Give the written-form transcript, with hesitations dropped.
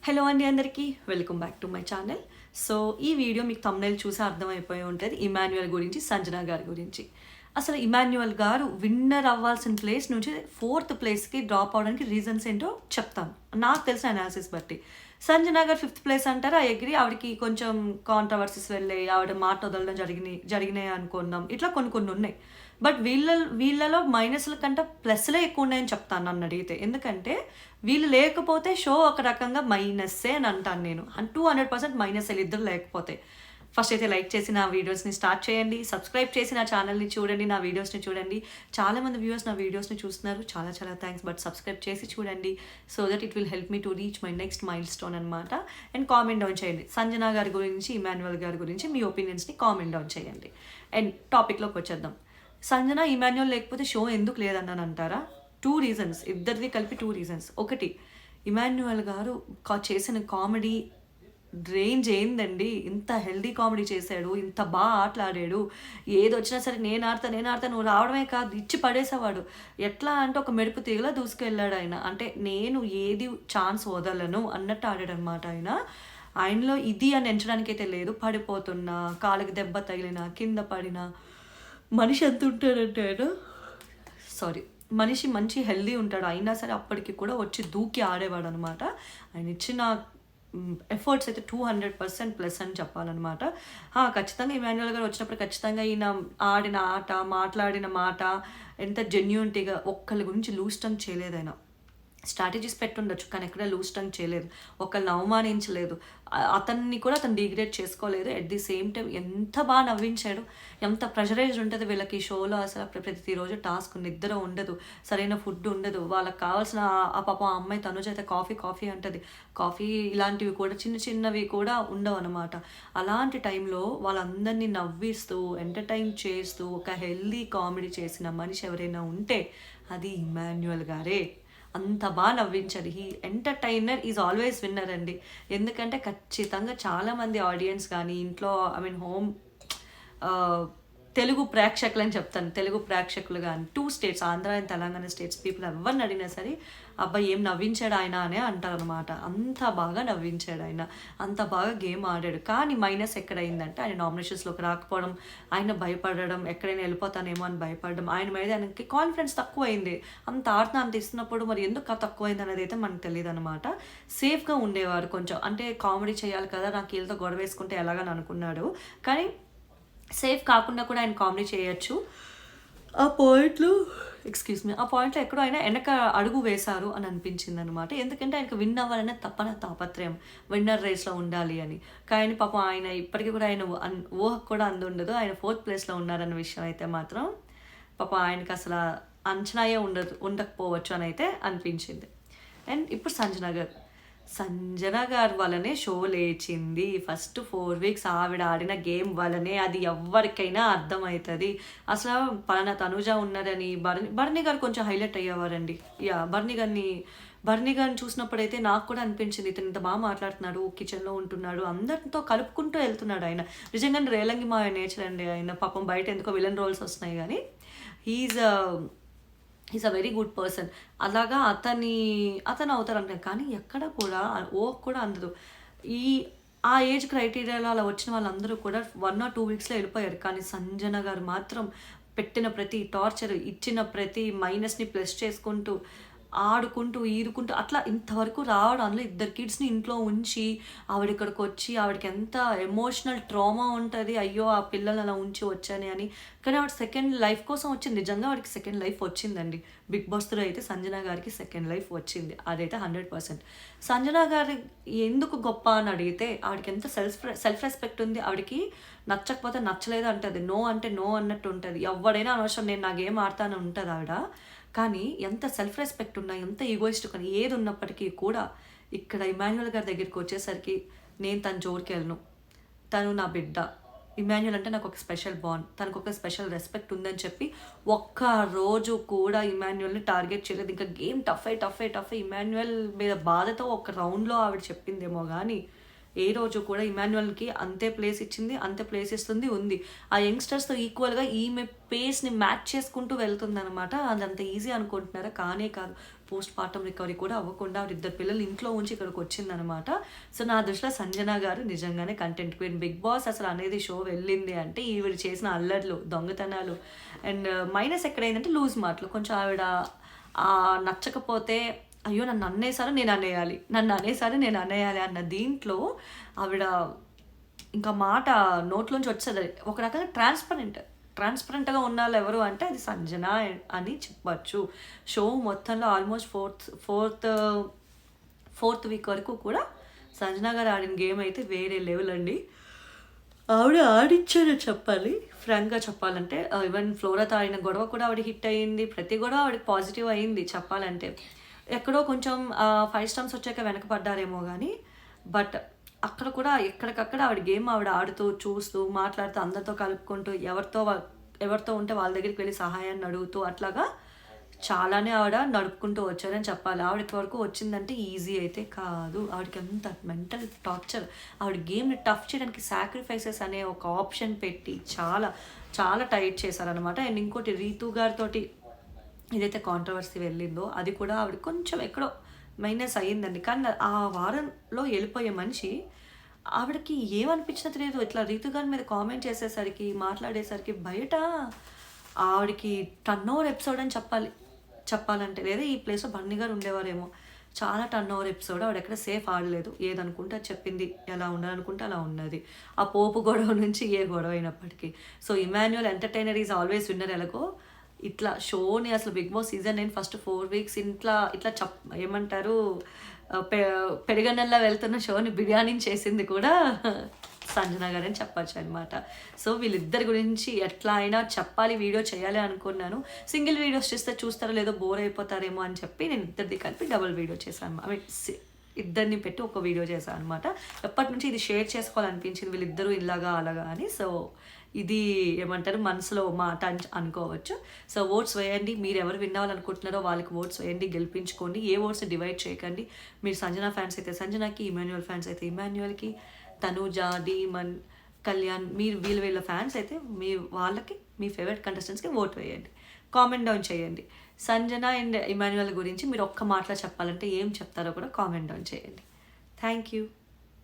Hello అండి అందరికీ welcome back to my channel. So ఈ వీడియో మీకు థంబ్నెయిల్ చూసి అర్థమైపోయి ఉంటుంది ఇమాన్యుయల్ గురించి, సంజన గారి గురించి. అసలు ఇమాన్యుయల్ గారు విన్నర్ అవ్వాల్సిన ప్లేస్ నుంచి ఫోర్త్ ప్లేస్కి డ్రాప్ అవడానికి రీజన్స్ ఏంటో చెప్తాను నాకు తెలిసిన అనాలిసిస్ బట్టి. సంజన గారు ఫిఫ్త్ ప్లేస్ అంటారు, ఆ ఎగ్రీ. ఆవిడకి కొంచెం కాంట్రవర్సీస్ వెళ్ళాయి, ఆవిడ మాట వదలడం జరిగినాయి అనుకున్నాం, ఇట్లా కొన్ని కొన్ని ఉన్నాయి. బట్ వీళ్ళలో మైనస్ల కంటే ప్లస్లే ఎక్కువ ఉన్నాయని చెప్తాను నన్ను అడిగితే. ఎందుకంటే వీళ్ళు లేకపోతే షో ఒక రకంగా మైనస్సే అని అంటాను నేను. 200% మైనస్ ఇద్దరు లేకపోతే. ఫస్ట్ అయితే లైక్ చేసి నా వీడియోస్ని స్టార్ట్ చేయండి, సబ్స్క్రైబ్ చేసి నా ఛానల్ని చూడండి, నా వీడియోస్ని చూడండి. చాలామంది వ్యూవర్స్ నా వీడియోస్ని చూస్తున్నారు, చాలా చాలా థ్యాంక్స్. బట్ సబ్స్క్రైబ్ చేసి చూడండి, so that it will help me to reach my next mile stone అనమాట. అండ్ కామెంట్ డౌన్ చేయండి సంజన గారి గురించి, ఇమాన్యుయల్ గారి గురించి మీ ఒపీనియన్స్ని కామెంట్ డౌన్ చేయండి. అండ్ టాపిక్లోకి వచ్చేద్దాం. సంజన ఇమాన్యుయల్ లేకపోతే షో ఎందుకు లేదన్నాను అంటారా? 2 రీజన్స్, ఇద్దరిది కలిపి 2 రీజన్స్. ఒకటి, ఇమాన్యుయల్ గారు చేసిన కామెడీ రేంజ్ ఏందండి. ఇంత హెల్దీ కామెడీ చేశాడు, ఇంత బాగా ఆటలాడాడు. ఏది వచ్చినా సరే నేను ఆడతా నువ్వు రావడమే కాదు, ఇచ్చి పడేసేవాడు. ఎట్లా అంటే ఒక మెరుపు తీగలా దూసుకెళ్ళాడు ఆయన. అంటే నేను ఏది ఛాన్స్ వదలను అన్నట్టు ఆడాడు అనమాట ఆయన. ఆయనలో ఇది అని ఎంచడానికి అయితే లేదు. పడిపోతున్నా, కాళ్ళకి దెబ్బ తగిలినా, కింద పడినా, మనిషి ఎంత ఉంటాడంటే ఆయన, సారీ, మనిషి మంచి హెల్దీ ఉంటాడు. అయినా సరే అప్పటికి కూడా వచ్చి దూకి ఆడేవాడు అనమాట. ఆయన ఇచ్చిన ఎఫర్ట్స్ అయితే 200% ప్లస్ అని చెప్పాలన్నమాట. ఖచ్చితంగా ఇమాన్యుయల్ గారు వచ్చినప్పుడు ఖచ్చితంగా ఈయన ఆడిన ఆట, మాట్లాడిన మాట ఎంత జెన్యూనిటీగా, ఒక్కళ్ళ గురించి లూజ్ టంగ్ చేయలేదు ఆయన. స్ట్రాటజీస్ పెట్టుండొచ్చు కానీ ఎక్కడ లూజ్ టంగ్ చేయలేదు, ఒకళ్ళని అవమానించలేదు, అతన్ని కూడా అతను డిగ్రేడ్ చేసుకోలేదు. అట్ ది సేమ్ టైం ఎంత బాగా నవ్వించాడు. ఎంత ప్రెషరైజ్డ్ ఉంటుంది వీళ్ళకి షోలో. అసలు ప్రతిరోజు టాస్క్, నిద్ర ఉండదు, సరైన ఫుడ్ ఉండదు. వాళ్ళకి కావాల్సిన ఆ పాప ఆ అమ్మాయి తనుజ అయితే కాఫీ అంటది. కాఫీ ఇలాంటివి కూడా చిన్నవి కూడా ఉండవు అనమాట. అలాంటి టైంలో వాళ్ళందరినీ నవ్విస్తూ ఎంటర్టైన్ చేస్తూ ఒక హెల్దీ కామెడీ చేసిన మనిషి ఎవరైనా ఉంటే అది ఇమాన్యుయల్ గారే. అంత బాగా నవ్వించాడు. He entertainer is always winner అండి. ఎందుకంటే ఖచ్చితంగా చాలామంది ఆడియన్స్ కానీ ఇంట్లో హోమ్ తెలుగు ప్రేక్షకులు అని చెప్తాను, తెలుగు ప్రేక్షకులు కానీ 2 states, Andhra and Telangana states people ఎవరిని అడిగినా సరే అబ్బాయి ఏం నవ్వించాడు ఆయన అనే అంటారు అనమాట. అంత బాగా నవ్వించాడు ఆయన, అంత బాగా గేమ్ ఆడాడు. కానీ మైనస్ ఎక్కడైందంటే ఆయన నామినేషన్స్లోకి రాకపోవడం, ఆయన భయపడడం, ఎక్కడైనా వెళ్ళిపోతానేమో అని భయపడడం, ఆయన మీద ఆయనకి కాన్ఫిడెన్స్ తక్కువైంది. అంత ఇస్తున్నప్పుడు మరి ఎందుకు తక్కువైంది అనేది అయితే మనకు తెలియదు అనమాట. సేఫ్గా ఉండేవారు కొంచెం, అంటే కామెడీ చేయాలి కదా, నాకు వీళ్ళతో గొడవ వేసుకుంటే ఎలాగని అనుకున్నాడు. కానీ సేఫ్ కాకుండా కూడా ఆయన కామెడీ చేయొచ్చు. ఆ పాయింట్లో ఎక్కడో ఆయన వెనక అడుగు వేశారు అని అనిపించింది అనమాట. ఎందుకంటే ఆయనకు విన్ అవ్వాలనే తాపత్రయం, విన్నర్ రేస్లో ఉండాలి అని. కానీ పాపం ఆయన ఇప్పటికీ కూడా ఆయన ఊహకు కూడా అందుండదు ఆయన 4th ప్లేస్లో ఉన్నారన్న విషయం అయితే మాత్రం పాపం ఆయనకు అసలు అంచనాయే ఉండకపోవచ్చు అని అయితే అనిపించింది. అండ్ ఇప్పుడు సంజన గారు వల్లనే షో లేచింది. ఫస్ట్ 4 వీక్స్ ఆవిడ ఆడిన గేమ్ వల్లనే అది ఎవరికైనా అర్థమవుతుంది. అసలు పలానా తనుజ ఉన్నదని బర్నీ గారు కొంచెం హైలైట్ అయ్యేవారండి. బర్నీ గారిని చూసినప్పుడైతే నాకు కూడా అనిపించింది, ఇతను ఇంత బాగా మాట్లాడుతున్నాడు, కిచెన్లో ఉంటున్నాడు, అందరితో కలుపుకుంటూ వెళ్తున్నాడు ఆయన. నిజంగానే రేలంగి మా నేచర్ అండి ఆయన. పాపం బయట ఎందుకో విలన్ రోల్స్ వస్తున్నాయి కానీ is a very good person. అలాగా అతను అవుతారంటారు. కానీ ఎక్కడ కూడా కూడా అందదు. ఆ ఏజ్ క్రైటీరియాలో అలా వచ్చిన వాళ్ళందరూ కూడా 1 or 2 వీక్స్లో వెళ్ళిపోయారు. కానీ సంజన గారు మాత్రం పెట్టిన ప్రతి టార్చర్, ఇచ్చిన ప్రతి మైనస్ని ప్లస్ చేసుకుంటూ, ఆడుకుంటూ ఈదుకుంటూ అట్లా ఇంతవరకు రావడం, అందులో 2 కిడ్స్ని ఇంట్లో ఉంచి ఆవిడ ఇక్కడికి వచ్చి, ఆవిడకి ఎంత ఎమోషనల్ ట్రామా ఉంటుంది, అయ్యో ఆ పిల్లలు అలా ఉంచి వచ్చాని అని. కానీ ఆవిడ సెకండ్ లైఫ్ కోసం వచ్చింది. నిజంగా ఆవిడకి సెకండ్ లైఫ్ వచ్చిందండి. బిగ్ బాస్లో అయితే సంజన గారికి సెకండ్ లైఫ్ వచ్చింది, అదైతే 100%. సంజన గారి ఎందుకు గొప్ప అని అడిగితే ఆవిడకి ఎంత సెల్ఫ్ రెస్పెక్ట్ ఉంది. ఆవిడకి నచ్చకపోతే నచ్చలేదు అంటది, నో అంటే నో అన్నట్టు ఉంటుంది. ఎవడైనా అనవసరం, నేను నా గేమ్ ఆడతానే ఉంటుంది ఆవిడ. కానీ ఎంత సెల్ఫ్ రెస్పెక్ట్ ఉన్నా, ఎంత ఈగోయిస్ట్ కానీ ఏది ఉన్నప్పటికీ కూడా ఇక్కడ ఇమాన్యుయల్ గారి దగ్గరికి వచ్చేసరికి నేను తన జోలికి వెళ్ళను, తను నా బిడ్డ, ఇమాన్యుయల్ అంటే నాకు ఒక స్పెషల్ బాండ్, తనకు ఒక స్పెషల్ రెస్పెక్ట్ ఉందని చెప్పి ఒక్క రోజు కూడా ఇమాన్యుయల్ని టార్గెట్ చేయలేదు. ఇంకా గేమ్ టఫ్ ఇమాన్యుయల్ మీద బాధతో ఒక రౌండ్లో ఆవిడ చెప్పిందేమో కానీ ఏ రోజు కూడా ఇమాన్యుయల్కి అంతే ప్లేస్ ఇచ్చింది, అంతే ప్లేస్ ఇస్తుంది ఉంది. ఆ యంగ్స్టర్స్తో ఈక్వల్గా ఈమె పేస్ని మ్యాచ్ చేసుకుంటూ వెళ్తుంది అనమాట. అది అంత ఈజీ అనుకుంటున్నారా? కానే కాదు. పోస్ట్ పార్టమ్ రికవరీ కూడా అవ్వకుండా ఆవిడ 2 పిల్లలు ఇంట్లో ఉంచి ఇక్కడికి వచ్చిందనమాట. సో నా దృష్టిలో సంజన గారు నిజంగానే కంటెంట్ క్వీన్. బిగ్ బాస్ అసలు అనేది షో వెళ్ళింది అంటే ఈవిడ చేసిన అల్లర్లు, దొంగతనాలు అండ్ మైనస్ ఎక్కడైందంటే లూజ్ మాటలు. కొంచెం ఆవిడ నచ్చకపోతే అయ్యో నన్ను అనేసారు నేను అనేయాలి, నన్ను అనేసారు నేను అనేయాలి అన్న దీంట్లో ఆవిడ ఇంకా మాట నోట్లోంచి వచ్చేది. ఒక రకంగా ట్రాన్స్పరెంట్గా ఉన్న వాళ్ళు ఎవరు అంటే అది సంజన అని చెప్పచ్చు. షో మొత్తంలో ఆల్మోస్ట్ ఫోర్త్ వీక్ వరకు కూడా సంజన గారు ఆడిన గేమ్ అయితే వేరే లెవెల్ అండి. ఆవిడ ఆడిచ్చారని చెప్పాలి. ఫ్రాంక్గా చెప్పాలంటే ఈవెన్ ఫ్లోరాతో ఆడిన గొడవ కూడా ఆవిడ హిట్ అయ్యింది. ప్రతి గొడవ ఆవిడకి పాజిటివ్ అయ్యింది చెప్పాలంటే. ఎక్కడో కొంచెం 5 స్టార్స్ వచ్చాక వెనకపడ్డారేమో కానీ బట్ అక్కడ కూడా ఎక్కడికక్కడ ఆవిడ గేమ్ ఆవిడ ఆడుతూ చూస్తూ మాట్లాడుతూ అందరితో కలుపుకుంటూ ఎవరితో ఉంటే వాళ్ళ దగ్గరికి వెళ్ళి సహాయాన్ని అడుగుతూ అట్లాగా చాలానే ఆవిడ నడుపుకుంటూ వచ్చారని చెప్పాలి. ఆవిడకి వరకు వచ్చిందంటే ఈజీ అయితే కాదు. ఆవిడకి అంత మెంటల్ టార్చర్. ఆవిడ గేమ్ని టఫ్ చేయడానికి సాక్రిఫైసెస్ అనే ఒక ఆప్షన్ పెట్టి చాలా చాలా టైట్ చేశారనమాట. అండ్ ఇంకోటి రీతు గారితో ఏదైతే కాంట్రవర్సీ వెళ్ళిందో అది కూడా ఆవిడ కొంచెం ఎక్కడో మైనస్ అయ్యిందండి. కానీ ఆ వారంలో వెళ్ళిపోయే మనిషి ఆవిడకి ఏమనిపించినా తెలియదు. ఇట్లా రీతు గారి మీద కామెంట్ చేసేసరికి మాట్లాడేసరికి బయట ఆవిడకి టర్న్ ఓవర్ ఎపిసోడ్ అని చెప్పాలంటే లేదా ఈ ప్లేస్లో బన్నీ గారు ఉండేవారేమో. చాలా టర్న్ ఓవర్ ఎపిసోడ్. ఆవిడ ఎక్కడ సేఫ్ ఆడలేదు. ఏదనుకుంటే అది చెప్పింది, ఎలా ఉండాలనుకుంటే అలా ఉన్నది. ఆ పోపు గొడవ నుంచి ఏ గొడవ అయినప్పటికీ. So Emmanuel entertainer is always winner. ఎలాగో ఇట్లా షోని అసలు Bigg Boss season 9 first 4 weeks ఇట్లా ఏమంటారు పెరుగన్నల్లా వెళ్తున్న షోని బిర్యానీ చేసింది కూడా సంజన గారు అని చెప్పచ్చు అనమాట. సో వీళ్ళిద్దరి గురించి ఎట్లా అయినా చెప్పాలి, వీడియో చేయాలి అనుకున్నాను. సింగిల్ వీడియోస్ చేస్తే చూస్తారో లేదో బోర్ అయిపోతారేమో అని చెప్పి నేను ఇద్దరిది కలిపి డబుల్ వీడియో చేశాను. ఇద్దరిని పెట్టి ఒక వీడియో చేశాను అనమాట. ఎప్పటి నుంచి ఇది షేర్ చేసుకోవాలనిపించింది వీళ్ళిద్దరూ ఇలాగా అలాగా అని. సో ఇది ఏమంటారు మనసులో మాట అనుకోవచ్చు. సో ఓట్స్ వేయండి. మీరు ఎవరు వినాలనుకుంటున్నారో వాళ్ళకి ఓట్స్ వేయండి, గెలిపించుకోండి. ఏ ఓట్స్ డివైడ్ చేయకండి. మీరు సంజన ఫ్యాన్స్ అయితే సంజనకి, ఇమాన్యుయల్ ఫ్యాన్స్ అయితే ఇమాన్యుయల్కి, తనూజ, డీమన్, కళ్యాణ్ మీరు వీళ్ళ ఫ్యాన్స్ అయితే వాళ్ళకి మీ ఫేవరెట్ కంటెస్టెంట్స్కి ఓట్ వేయండి. కామెంట్ డౌన్ చేయండి. సంజన అండ్ ఇమాన్యుయల్ గురించి మీరు ఒక్క మాటలో చెప్పాలంటే ఏం చెప్తారో కూడా కామెంట్ డౌన్ చేయండి. Thank you.